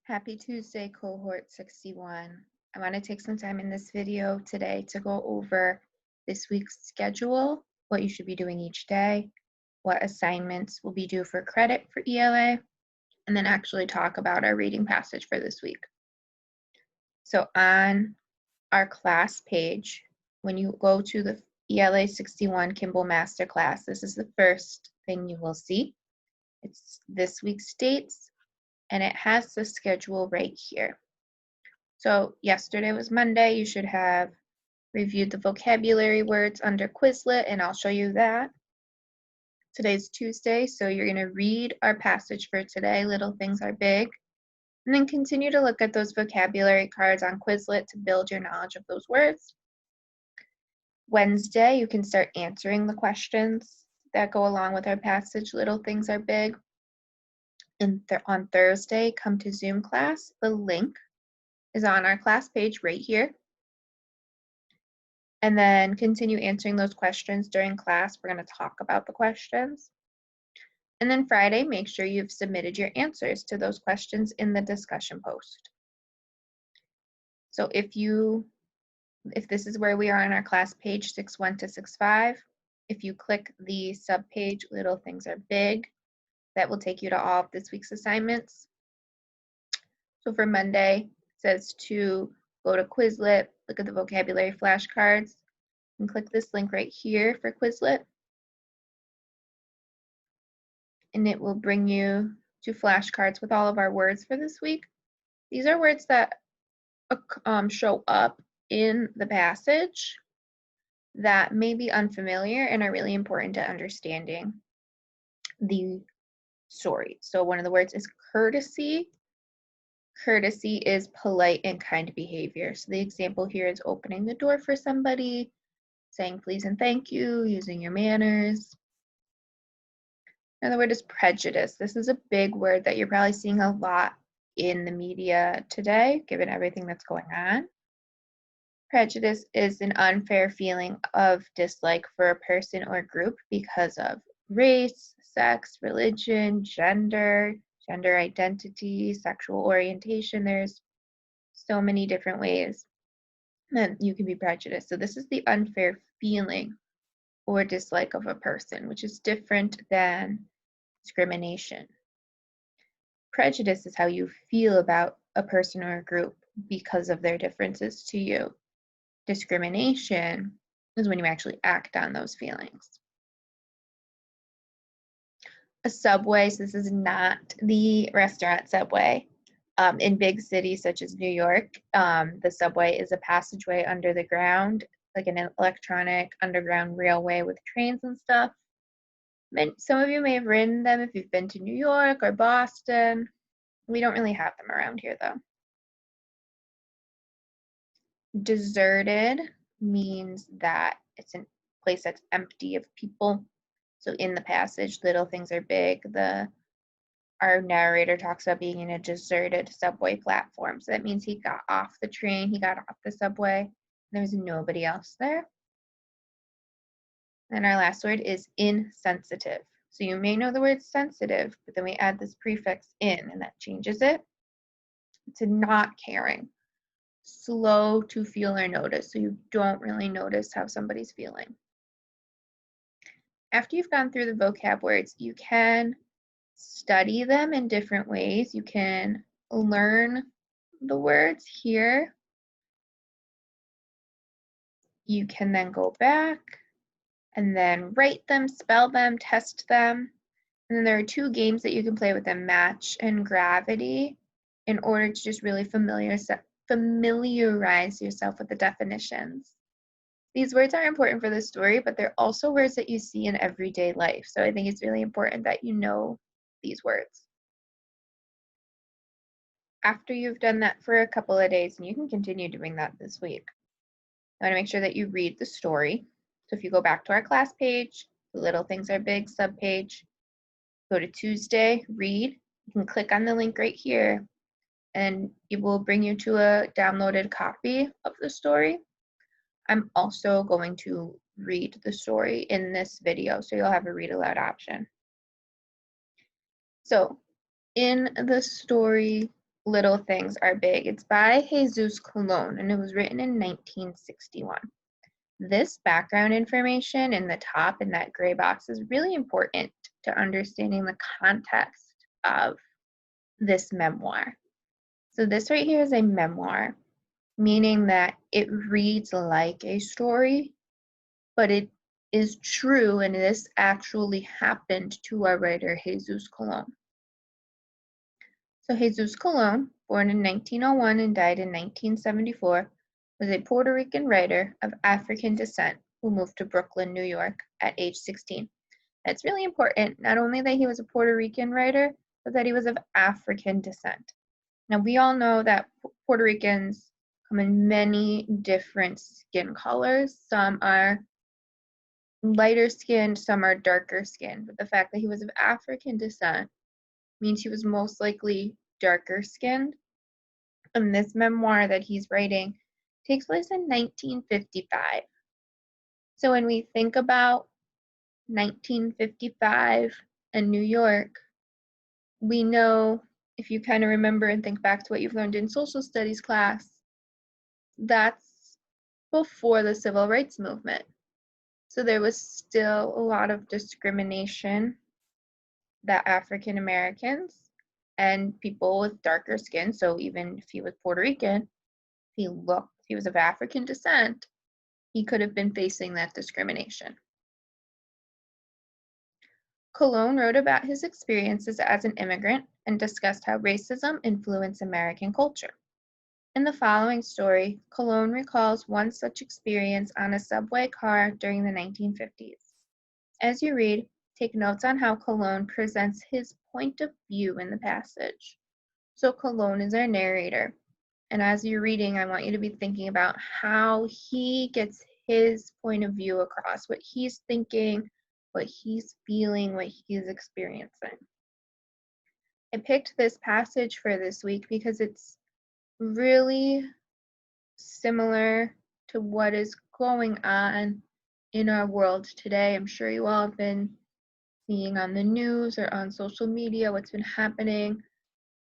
Happy Tuesday, cohort 61. I want to take some time in this video today to go over this week's schedule, what you should be doing each day, what assignments will be due for credit for ELA, and then actually talk about our reading passage for this week. So on our class page, when you go to the ELA 61 Kimball Masterclass, this is the first thing you will see. It's this week's dates, and it has the schedule right here. So yesterday was Monday. You should have reviewed the vocabulary words under Quizlet, and I'll show you that. Today's Tuesday, so you're going to read our passage for today, Little Things Are Big, and then continue to look at those vocabulary cards on Quizlet to build your knowledge of those words. Wednesday, you can start answering the questions that go along with our passage, Little Things Are Big. And on Thursday, come to Zoom class. The link is on our class page right here. And then continue answering those questions during class. We're going to talk about the questions. And then Friday, make sure you've submitted your answers to those questions in the discussion post. So if this is where we are on our class page 6.1 to 6.5, if you click the subpage Little Things Are Big, that will take you to all of this week's assignments. So for Monday, it says to go to Quizlet, look at the vocabulary flashcards, and click this link right here for Quizlet. And it will bring you to flashcards with all of our words for this week. These are words that show up in the passage that may be unfamiliar and are really important to understanding the story. So one of the words is courtesy. Courtesy is polite and kind behavior. So the example here is opening the door for somebody, saying please and thank you, using your manners. Another word is prejudice. This is a big word that you're probably seeing a lot in the media today, given everything that's going on. Prejudice is an unfair feeling of dislike for a person or group because of race, sex, religion, gender identity, sexual orientation. There's so many different ways that you can be prejudiced. So this is the unfair feeling or dislike of a person, which is different than discrimination. Prejudice is how you feel about a person or a group because of their differences to you. Discrimination is when you actually act on those feelings. A subway, so this is not the restaurant Subway. In big cities such as New York, the subway is a passageway under the ground, like an electronic underground railway with trains and stuff. Some of you may have ridden them if you've been to New York or Boston. We don't really have them around here though. Deserted means that it's a place that's empty of people. So in the passage, Little Things Are Big, our narrator talks about being in a deserted subway platform. So that means he got off the train, he got off the subway, and there was nobody else there. And our last word is insensitive. So you may know the word sensitive, but then we add this prefix in, and that changes it to not caring. Slow to feel or notice, so you don't really notice how somebody's feeling. After you've gone through the vocab words, you can study them in different ways. You can learn the words here. You can then go back and then write them, spell them, test them. And then there are two games that you can play with them, Match and Gravity, in order to just really familiarize yourself with the definitions. These words are important for the story, but they're also words that you see in everyday life. So I think it's really important that you know these words. After you've done that for a couple of days, and you can continue doing that this week, I want to make sure that you read the story. So if you go back to our class page, the Little Things Are Big subpage, go to Tuesday, read. You can click on the link right here, and it will bring you to a downloaded copy of the story. I'm also going to read the story in this video, so you'll have a read aloud option. So in the story, Little Things Are Big. It's by Jesus Colon, and it was written in 1961. This background information in the top in that gray box is really important to understanding the context of this memoir. So this right here is a memoir, meaning that it reads like a story, but it is true and this actually happened to our writer Jesus Colon. So Jesus Colon, born in 1901 and died in 1974, was a Puerto Rican writer of African descent who moved to Brooklyn, New York at age 16. That's really important, not only that he was a Puerto Rican writer, but that he was of African descent. Now, we all know that Puerto Ricans come in many different skin colors. Some are lighter skinned, some are darker skinned. But the fact that he was of African descent means he was most likely darker skinned. And this memoir that he's writing takes place in 1955. So when we think about 1955 and New York, we know, if you kind of remember and think back to what you've learned in social studies class, that's before the civil rights movement. So there was still a lot of discrimination that African Americans and people with darker skin, so even if he was Puerto Rican, he was of African descent, he could have been facing that discrimination. Colon wrote about his experiences as an immigrant and discussed how racism influenced American culture. In the following story, Colon recalls one such experience on a subway car during the 1950s. As you read, take notes on how Colon presents his point of view in the passage. So Colon is our narrator, and as you're reading, I want you to be thinking about how he gets his point of view across, what he's thinking, what he's feeling, what he's experiencing. I picked this passage for this week because it's really similar to what is going on in our world today. I'm sure you all have been seeing on the news or on social media what's been happening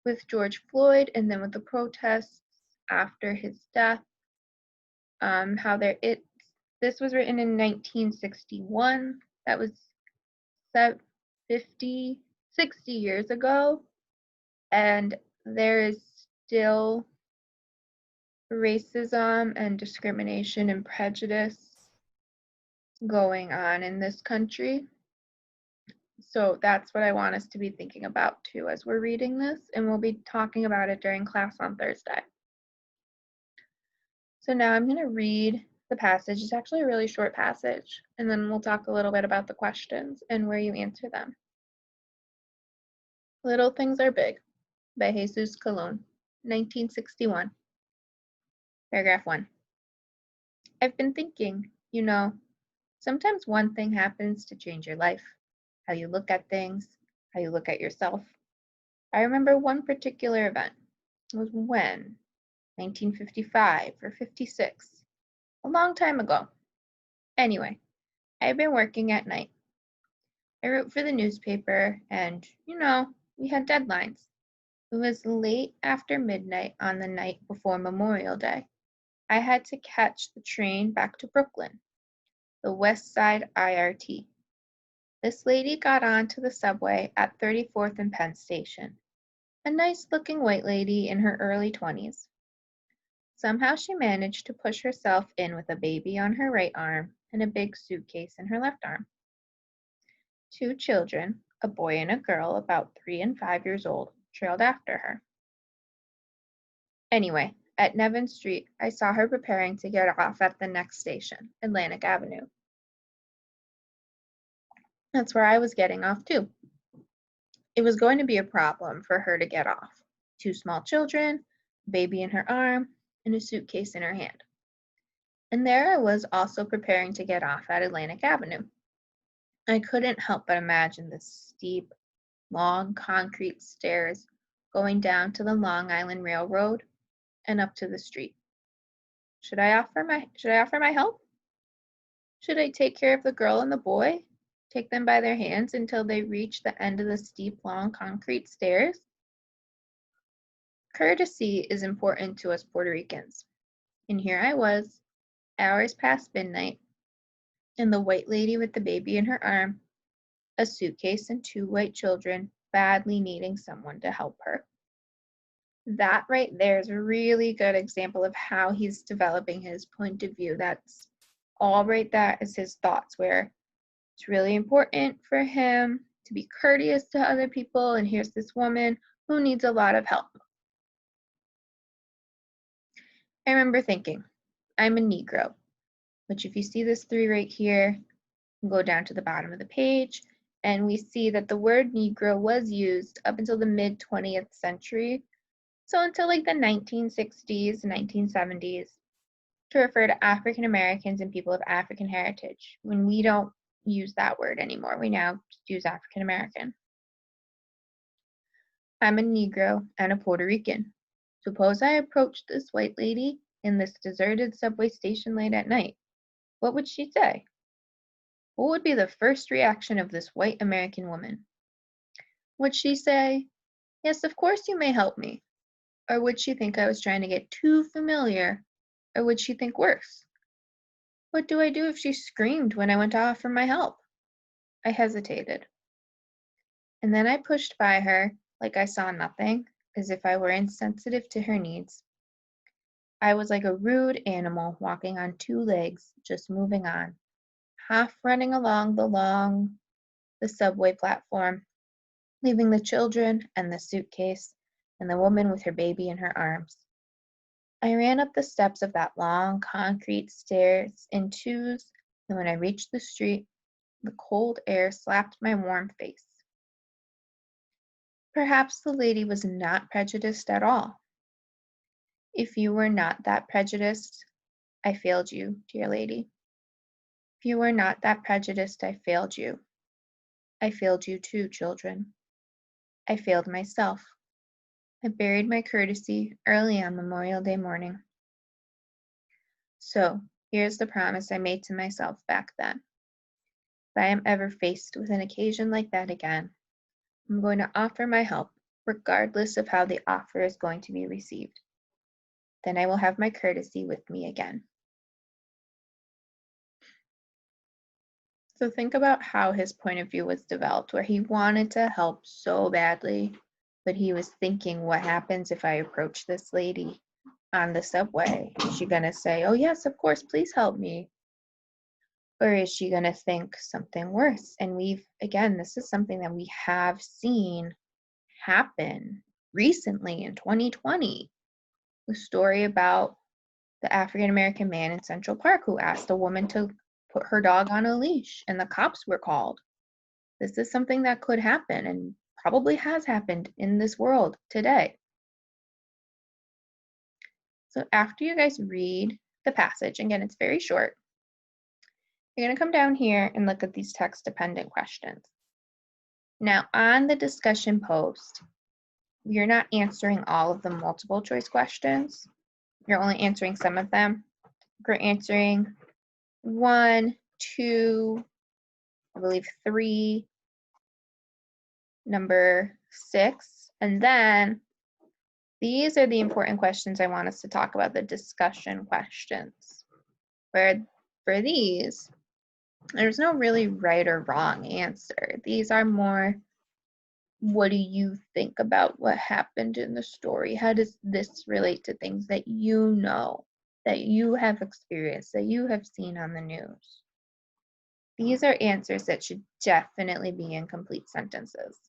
with George Floyd and then with the protests after his death. This was written in 1961. That was 60 years ago, and there is still racism and discrimination and prejudice going on in this country. So that's what I want us to be thinking about too as we're reading this, and we'll be talking about it during class on Thursday. So now I'm going to read the passage. It's actually a really short passage, and then we'll talk a little bit about the questions and where you answer them. Little Things Are Big by Jesus Colon, 1961. Paragraph 1. I've been thinking, sometimes one thing happens to change your life, how you look at things, how you look at yourself. I remember one particular event. It was when? 1955 or 56. A long time ago. Anyway, I had been working at night. I wrote for the newspaper and, we had deadlines. It was late after midnight on the night before Memorial Day. I had to catch the train back to Brooklyn, the West Side IRT. This lady got onto the subway at 34th and Penn Station, a nice-looking white lady in her early 20s. Somehow she managed to push herself in with a baby on her right arm and a big suitcase in her left arm. Two children, a boy and a girl about 3 and 5 years old, trailed after her. Anyway, at Nevin Street, I saw her preparing to get off at the next station, Atlantic Avenue. That's where I was getting off too. It was going to be a problem for her to get off. Two small children, a baby in her arm, and a suitcase in her hand. And there I was also preparing to get off at Atlantic Avenue. I couldn't help but imagine the steep, long concrete stairs going down to the Long Island Railroad and up to the street. Should I offer my help? Should I take care of the girl and the boy? Take them by their hands until they reach the end of the steep, long concrete stairs? Courtesy is important to us Puerto Ricans. And here I was, hours past midnight, and the white lady with the baby in her arm, a suitcase and two white children, badly needing someone to help her. That right there is a really good example of how he's developing his point of view. That's all right, that is his thoughts, where it's really important for him to be courteous to other people, and here's this woman who needs a lot of help. I remember thinking, I'm a Negro, which if you see this 3 right here, go down to the bottom of the page, and we see that the word Negro was used up until the mid-20th century, so until like the 1960s, 1970s, to refer to African Americans and people of African heritage, when we don't use that word anymore. We now just use African American. I'm a Negro and a Puerto Rican. Suppose I approached this white lady in this deserted subway station late at night. What would she say? What would be the first reaction of this white American woman? Would she say, "Yes, of course you may help me"? Or would she think I was trying to get too familiar? Or would she think worse? What do I do if she screamed when I went to offer my help? I hesitated. And then I pushed by her like I saw nothing, as if I were insensitive to her needs. I was like a rude animal walking on 2 legs, just moving on, half running along the subway platform, leaving the children and the suitcase and the woman with her baby in her arms. I ran up the steps of that long concrete stairs in 2s, and when I reached the street, the cold air slapped my warm face. Perhaps the lady was not prejudiced at all. If you were not that prejudiced, I failed you, dear lady. If you were not that prejudiced, I failed you. I failed you too, children. I failed myself. I buried my courtesy early on Memorial Day morning. So, here's the promise I made to myself back then. If I am ever faced with an occasion like that again, I'm going to offer my help, regardless of how the offer is going to be received. Then I will have my courtesy with me again. So think about how his point of view was developed, where he wanted to help so badly, but he was thinking, what happens if I approach this lady on the subway? Is she going to say, "Oh, yes, of course, please help me"? Or is she going to think something worse? And this is something that we have seen happen recently in 2020. The story about the African American man in Central Park who asked a woman to put her dog on a leash, and the cops were called. This is something that could happen and probably has happened in this world today. So after you guys read the passage, again, it's very short, you're going to come down here and look at these text-dependent questions. Now, on the discussion post, you're not answering all of the multiple choice questions. You're only answering some of them. You're answering 1, 2, I believe 3, number 6, and then these are the important questions I want us to talk about, the discussion questions, where for these, there's no really right or wrong answer. These are more, what do you think about what happened in the story? How does this relate to things that you know, that you have experienced, that you have seen on the news? These are answers that should definitely be in complete sentences.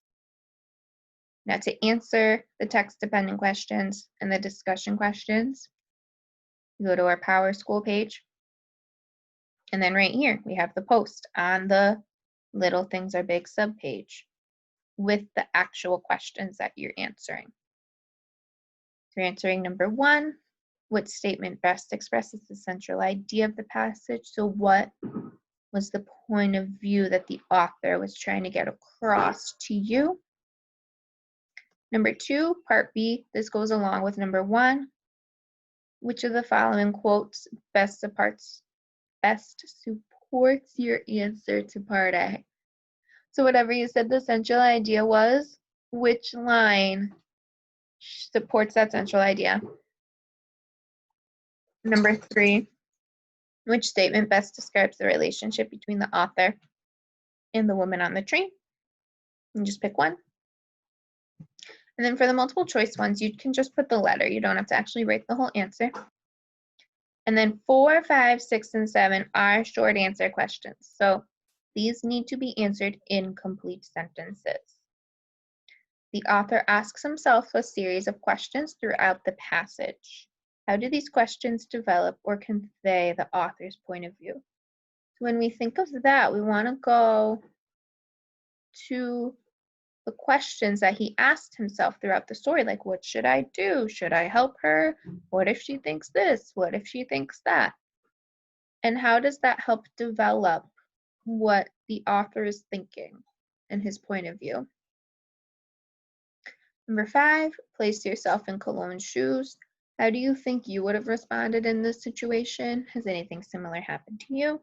Now, to answer the text-dependent questions and the discussion questions, you go to our Power School page. And then right here, we have the post on the Little Things Are Big subpage with the actual questions that you're answering. So you're answering number 1, what statement best expresses the central idea of the passage? So what was the point of view that the author was trying to get across to you? Number 2, part B, this goes along with number 1. Which of the following quotes best supports your answer to part A? So whatever you said the central idea was, which line supports that central idea. Number 3, which statement best describes the relationship between the author and the woman on the tree? And just pick one. And then for the multiple choice ones, you can just put the letter. You don't have to actually write the whole answer. And then 4, 5, 6, and 7 are short answer questions. So these need to be answered in complete sentences. The author asks himself a series of questions throughout the passage. How do these questions develop or convey the author's point of view? So when we think of that, we want to go to the questions that he asked himself throughout the story, like, what should I do? Should I help her? What if she thinks this? What if she thinks that? And how does that help develop what the author is thinking and his point of view? Number 5, place yourself in Cologne's shoes. How do you think you would have responded in this situation? Has anything similar happened to you?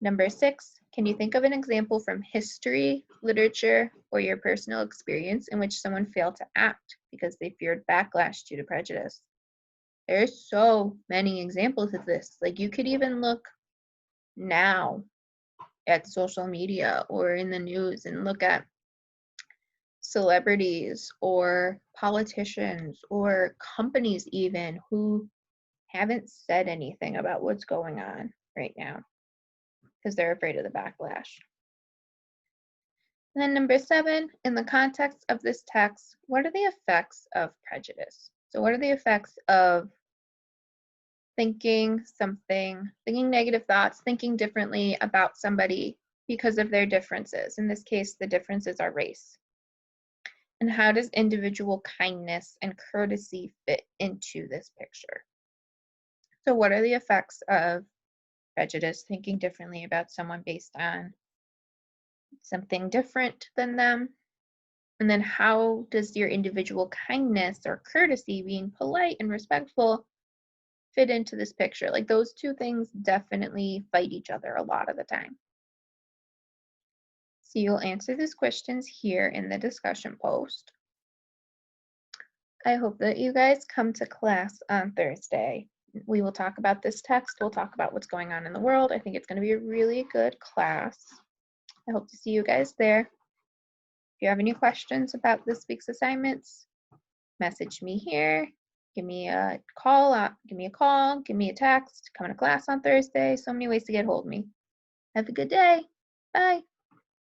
Number 6, can you think of an example from history, literature, or your personal experience in which someone failed to act because they feared backlash due to prejudice? There's so many examples of this. Like, you could even look now at social media or in the news and look at celebrities or politicians or companies even who haven't said anything about what's going on right now because they're afraid of the backlash. And then number 7, in the context of this text, what are the effects of prejudice? So what are the effects of thinking negative thoughts, thinking differently about somebody because of their differences? In this case, the differences are race. And how does individual kindness and courtesy fit into this picture? So what are the effects of prejudice, thinking differently about someone based on something different than them? And then how does your individual kindness or courtesy, being polite and respectful, fit into this picture? Like, those two things definitely fight each other a lot of the time. So you'll answer these questions here in the discussion post. I hope that you guys come to class on Thursday. We will talk about this text. We'll talk about what's going on in the world. I think it's going to be a really good class. I hope to see you guys there. If you have any questions about this week's assignments, message me here. Give me a call, give me a text, come to class on Thursday. So many ways to get hold of me. Have a good day. Bye.